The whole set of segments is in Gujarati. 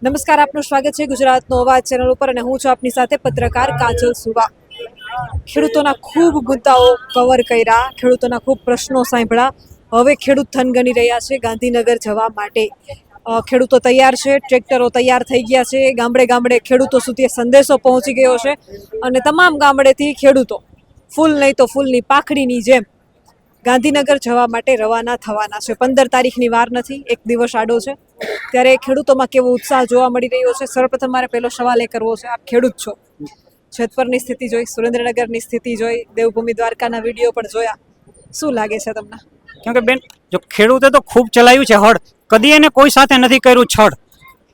નમસ્કાર, આપનું સ્વાગત છે ગુજરાતનો અવાજ ચેનલ ઉપર અને હું છું આપની સાથે પત્રકાર કાજલ સુવા. ખેડૂતોના ખૂબ મુદ્દાઓ કવર કર્યા, ખેડૂતોના ખૂબ પ્રશ્નો સાંભળ્યા. હવે ખેડૂત થનગની રહ્યા છે ગાંધીનગર જવા માટે. ખેડૂતો તૈયાર છે, ટ્રેક્ટરો તૈયાર થઈ ગયા છે, ગામડે ગામડે ખેડૂતો સુધી સંદેશો પહોંચી ગયો છે અને તમામ ગામડેથી ખેડૂતો ફૂલ નહીં તો ફૂલની પાખડીની જેમ ગાંધીનગર જવા માટે રવાના થવાના છે. 15 તારીખની વાર નથી, એક દિવસ આડો છે. ત્યારે ખેડૂતોમાં કેવો ઉત્સાહ જોવા મળી રહ્યો છે. સર્વપ્રથમ મારે પહેલો સવાલ એ કરવો છે, આપ ખેડૂત છો, જેતપુરની સ્થિતિ જોઈ, સુરેન્દ્રનગરની સ્થિતિ જોઈ, દેવભૂમિ દ્વારકાના વિડીયો પણ જોયા, શું લાગે છે તમને? કેમ કે બેન, જો ખેડૂતે તો ખૂબ ચલાવ્યું છે હળ, કદી એને કોઈ સાથે નથી કર્યું છળ,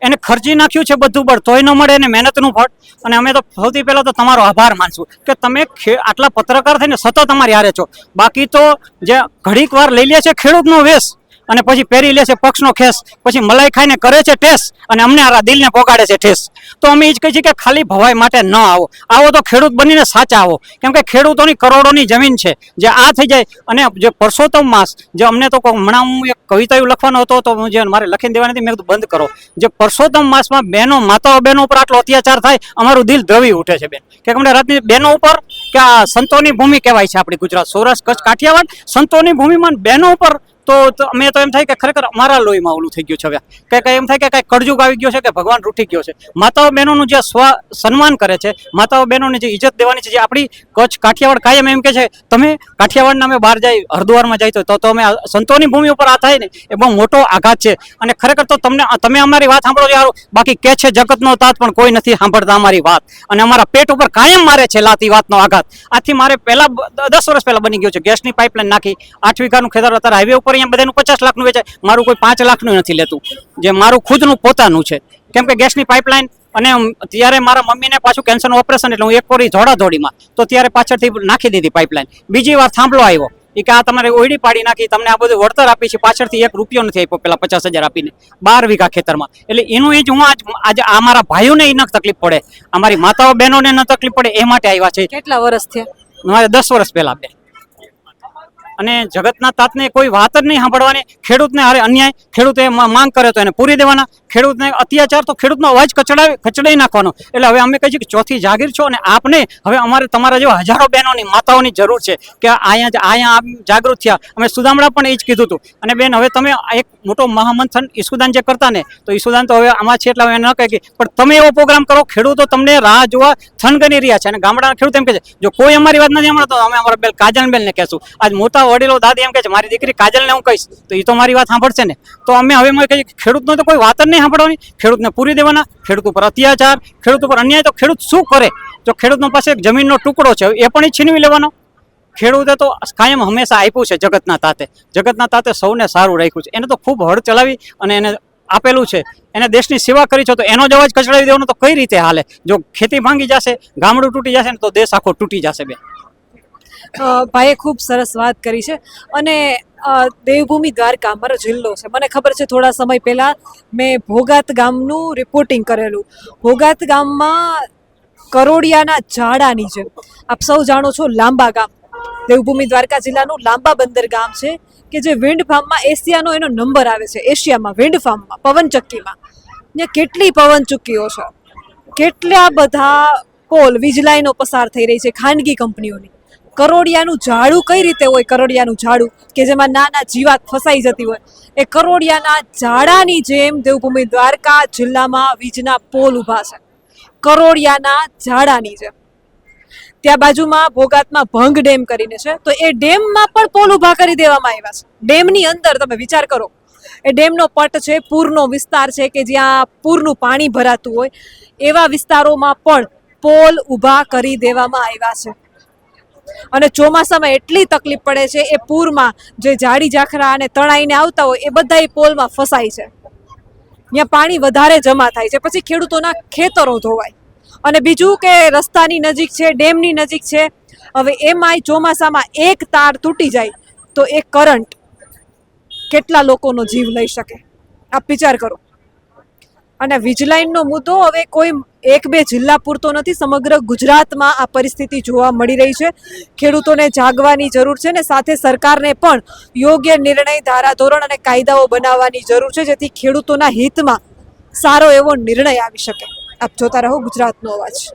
એને ખર્ચી નાખ્યું છે બધું બળ, તોય ન મળે એને મહેનતનું ફળ. અને અમે તો સૌથી પહેલા તો તમારો આભાર માનશું કે તમે આટલા પત્રકાર થઈને સતત અમારી હારે છો. બાકી તો જે ઘડીક વાર લઈ લે છે ખેડૂતનો વેશ અને પછી પહેરી લે છે પક્ષનો ખેસ, પછી મલાઈ ખાઈને કરે છે ટેસ અને અમને આ દિલને પોગાડે છે ઠેસ. તો અમે એ જ કહીએ છીએ કે ખાલી ભવાઈ માટે ન આવો, આવો તો ખેડૂત બનીને સાચા આવો. કેમ કે ખેડૂતોની કરોડોની જમીન છે, જે આ થઈ જાય. અને જે પરસોત્તમ માસ, જે અમને તો હમણાં હું એક કવિતા એવું લખવાનો હતો તો જે મારે લખીને દેવાની હતી, મેં કીધું બંધ કરો. જે પરસોત્તમ માસમાં બહેનો, માતાઓ બહેનો ઉપર આટલો અત્યાચાર થાય, અમારું દિલ દ્રવી ઉઠે છે બેન. કે અમને રાતની બહેનો ઉપર, કે આ સંતોની ભૂમિ કહેવાય છે આપણી ગુજરાત, સૌરાષ્ટ્ર, કચ્છ, કાઠિયાવાડ, સંતોની ભૂમિમાં બહેનો ઉપર તો અમે તો એમ થાય કે ખરેખર અમારા લોહીમાં ઓલું થઈ ગયું છે. હવે કે એમ થાય કે કઈ કળજુગ આવી ગયો છે કે ભગવાન રૂઠી ગયો છે. માતાઓ બહેનોનું જે સન્માન કરે છે, માતાઓ બહેનોને જે ઇજ્જત દેવાની છે, જે આપણી કચ્છ કાઠિયાવાડ કાયમ એમ કે છે, તમે કાઠિયાવાડના અમે બહાર જાય, હરિદ્વારમાં જાય તો અમે સંતોની ભૂમિ ઉપર આ થાય ને એ બહુ મોટો આઘાત છે. અને ખરેખર તો તમે અમારી વાત સાંભળો છો, બાકી કે છે જગતનો તાત પણ કોઈ નથી સાંભળતા અમારી વાત. અને અમારા પેટ ઉપર કાયમ મારે છે લાતી વાતનો આઘાત. આથી મારે પહેલા 10 વર્ષ પહેલા બની ગયો છે, ગેસની પાઇપલાઇન નાખી, 8 વીઘાનું ખેતર અત્યારે હાઈવે ઉપર અહીંયા બધાનું 50 લાખનું વેચાય, મારું કોઈ 5 લાખનું નથી લેતું, જે મારું ખુદનું પોતાનું છે. કેમ કે ગેસની પાઇપલાઇન, અને ત્યારે મારા મમ્મીને પાછું કેન્સરનું ઓપરેશન, એટલે હું એક કોરી ધોડાધોડીમાં તો ત્યારે પાછળથી નાખી દીધી પાઇપલાઇન. બીજી વાર થાંભલો આવ્યો એ કે આ તમારે ઓયડી પાડી નાખી, તમને આ બધું વળતર આપી છે, પાછળથી 1 રૂપિયો નથી આપ્યો, પેલા 50,000 આપીને 12 વીઘા ખેતરમાં. એટલે એનું એ જ હું આજે અમારા ભાઈઓને એ ન તકલીફ પડે, અમારી માતાઓ બહેનોને ન તકલીફ પડે એ માટે આવ્યા છે. કેટલા વર્ષ થયા? મારે 10 વર્ષ પહેલા બે. અને જગતના તાતને કોઈ વાત જ નહીં સાંભળવાની. ખેડૂતને હારે અન્યાય, ખેડૂતે માંગ કરે તો એને પૂરી દેવાના, ખેડૂતને અત્યાચાર તો ખેડૂતનો અવાજ કચડાઈ નાખવાનો. એટલે હવે અમે કહીએ કે ચોથી જાગીર છો અને આપને હવે અમારે તમારા જેવા હજારો બહેનોની, માતાઓની જરૂર છે કે અહીંયા જાગૃત થયા. અમે સુદામડા પણ એ જ કીધું હતું. અને બેન, હવે તમે એક મોટો મહામંથન ઈસુદાન જે કરતા ને, તો ઈસુદાન તો હવે આમાં છે એટલે હવે ન કહે, પણ તમે એવો પ્રોગ્રામ કરો, ખેડૂતો તમને રાહ જોવા થનગની રહ્યા છે. અને ગામડાના ખેડૂત એમ કહે છે, જો કોઈ અમારી વાત નથી સાંભળતો, અમે અમારા બેન કાજલબેનને કહેશું. આજ મોટા વડીલો દાદી એમ કહે છે, મારી દીકરી કાજલને હું કહીશ તો એ તો મારી વાત સાંભળશે ને. તો અમે હવે કહીએ ખેડૂતનો તો કોઈ વાત જ નહીં સાંભળવાની, ખેડૂતને પૂરી દેવાના. ખેડૂત ઉપર અત્યાચાર, ખેડૂત ઉપર અન્યાય તો ખેડૂત શું કરે? જો ખેડૂતનો પાસે જમીનનો ટુકડો છે એ પણ છીનવી લેવાનો. ખેડૂતે તો કાયમ હંમેશા આપ્યું છે જગતના તાતે સૌને સારું રાખ્યું છે. એને તો ખૂબ હળ ચલાવી અને એને આપેલું છે, એને દેશની સેવા કરી છે, તો એનો જ અવાજ કચડાવી દેવાનો તો કઈ રીતે હાલે? જો ખેતી ભાંગી જશે, ગામડું તૂટી જશે ને તો દેશ આખો તૂટી જશે બેન. ભાઈએ ખૂબ સરસ વાત કરી છે. અને દેવભૂમિ દ્વારકા મારો જિલ્લો છે, મને ખબર છે. થોડા સમય પહેલા મેં ભોગાત ગામનું રિપોર્ટિંગ કરેલું. ભોગાત ગામમાં કરોડિયાના ઝાડાની જેમ, આપ સૌ જાણો છો, લાંબા ગામ, દેવભૂમિ દ્વારકા જિલ્લાનું લાંબા બંદર ગામ છે કે જે વિન્ડ ફાર્મમાં એશિયાનો એનો નંબર આવે છે. એશિયામાં વિન્ડ ફાર્મમાં, પવનચક્કીમાં ત્યાં કેટલી પવનચક્કીઓ છે, કેટલા બધા પોલ, વીજ લાઈનો પસાર થઈ રહી છે ખાનગી કંપનીઓની. કરોડિયાનું ઝાડું કઈ રીતે હોય? કરોડિયાનું ઝાડું કે જેમાં નાના જીવાત ફસાઈ જતી હોય, એ કરોડિયાના ઝાડાની જેમ દેવભૂમિ દ્વારકા જિલ્લામાં વીજના પોલ ઊભા છે, કરોડિયાના ઝાડાની જેમ. ત્યાં બાજુમાં ભોગાતમાં ભંગ ડેમ કરીને છે, તો એ ડેમમાં પણ પોલ ઊભા કરી દેવામાં આવ્યા છે. ડેમની અંદર તમે વિચાર કરો, એ ડેમનો પટ છે, પૂરનો વિસ્તાર છે કે જ્યાં પૂરનું પાણી ભરાતું હોય, એવા વિસ્તારોમાં પણ પોલ ઊભા કરી દેવામાં આવ્યા છે. અને ચોમાસામાં એટલી તકલીફ પડે છે, એ પૂરમાં જે ઝાડી ઝાખરા અને તણાઈને આવતા હોય એ બધા પોલમાં ફસાય છે. ત્યાં પાણી વધારે જમા થાય છે, પછી ખેડૂતોના ખેતરો ધોવાય. અને બીજું કે રસ્તાની નજીક છે, ડેમની નજીક છે. હવે એમાંય ચોમાસામાં એક તાર તૂટી જાય તો એ કરંટ કેટલા લોકોનો જીવ લઈ શકે, આપ વિચાર કરો. અને વીજલાઇનનો મુદ્દો હવે કોઈ 1-2 જિલ્લા પૂરતો નથી, સમગ્ર ગુજરાતમાં આ પરિસ્થિતિ જોવા મળી રહી છે. ખેડૂતોને જાગવાની જરૂર છે ને સાથે સરકારને પણ યોગ્ય નિર્ણય, ધારાધોરણ અને કાયદાઓ બનાવવાની જરૂર છે, જેથી ખેડૂતોના હિતમાં સારો એવો નિર્ણય આવી શકે. આપ જોતા રહો ગુજરાતનો અવાજ.